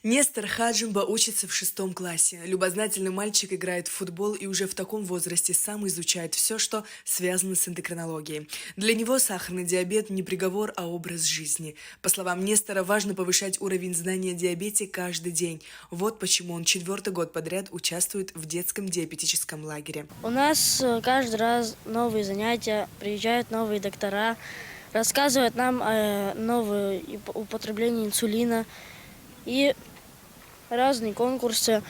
Нестор Хаджимба учится в 6 классе. Любознательный мальчик играет в футбол и уже в таком возрасте сам изучает все, что связано с эндокринологией. Для него сахарный диабет не приговор, а образ жизни. По словам Нестора, важно повышать уровень знания о диабете каждый день. Вот почему он 4-й год подряд участвует в детском диабетическом лагере. У нас каждый раз новые занятия, приезжают новые доктора, рассказывают нам о новом употреблении инсулина и разные конкурсы.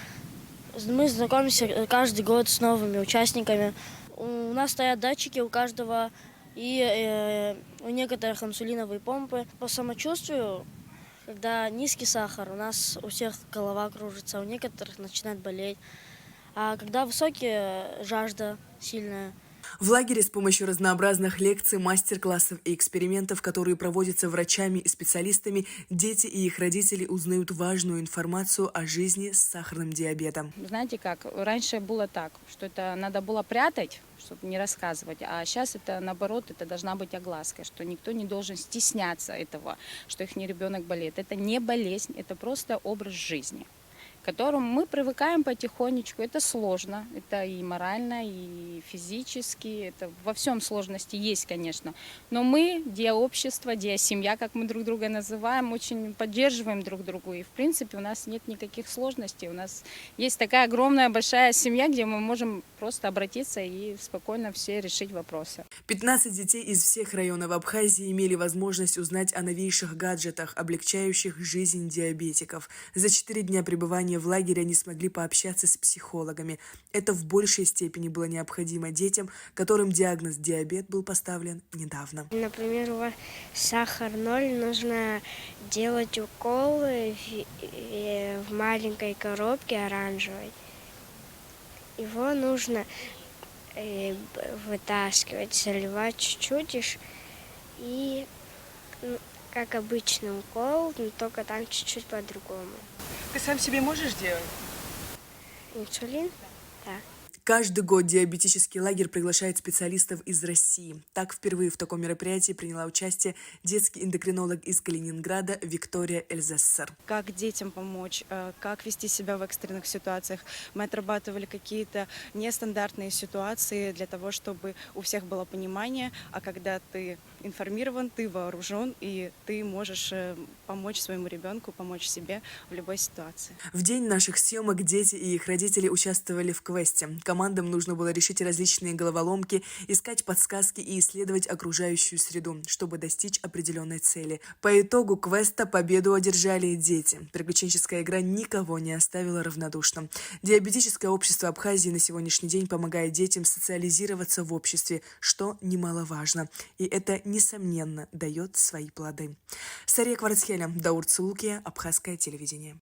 Мы знакомимся каждый год с новыми участниками. У нас стоят датчики у каждого, и у некоторых инсулиновые помпы. По самочувствию, когда низкий сахар, у нас у всех голова кружится, у некоторых начинает болеть. А когда высокий, жажда сильная. В лагере с помощью разнообразных лекций, мастер-классов и экспериментов, которые проводятся врачами и специалистами, дети и их родители узнают важную информацию о жизни с сахарным диабетом. Знаете как, раньше было так, что это надо было прятать, чтобы не рассказывать, а сейчас это наоборот, это должна быть огласка, что никто не должен стесняться этого, что их ребенок болеет. Это не болезнь, это просто образ жизни, к которому мы привыкаем потихонечку. Это сложно, это и морально, и физически, это во всем сложности есть, конечно. Но мы, диа-общество, диа-семья, как мы друг друга называем, очень поддерживаем друг друга. И в принципе у нас нет никаких сложностей. У нас есть такая огромная большая семья, где мы можем просто обратиться и спокойно все решить вопросы. 15 детей из всех районов Абхазии имели возможность узнать о новейших гаджетах, облегчающих жизнь диабетиков. За 4 дня пребывания в лагере они смогли пообщаться с психологами. Это в большей степени было необходимо детям, которым диагноз диабет был поставлен недавно. Например, у вас сахар 0, нужно делать уколы в маленькой коробке оранжевой. Его нужно вытаскивать, заливать чуть-чуть и как обычный укол, но только там чуть-чуть по-другому. Ты сам себе можешь делать? Инсулин? Да. Каждый год диабетический лагерь приглашает специалистов из России. Так, впервые в таком мероприятии приняла участие детский эндокринолог из Калининграда Виктория Эльзессер. Как детям помочь, как вести себя в экстренных ситуациях. Мы отрабатывали какие-то нестандартные ситуации для того, чтобы у всех было понимание, а когда ты информирован, ты вооружен, и ты можешь помочь своему ребенку, помочь себе в любой ситуации. В день наших съемок дети и их родители участвовали в квесте. Командам нужно было решить различные головоломки, искать подсказки и исследовать окружающую среду, чтобы достичь определенной цели. По итогу квеста победу одержали дети. Приключенческая игра никого не оставила равнодушным. Диабетическое общество Абхазии на сегодняшний день помогает детям социализироваться в обществе, что немаловажно. И это, несомненно, дает свои плоды. Сария Кварцхеля, Даур Цулукия, Абхазское телевидение.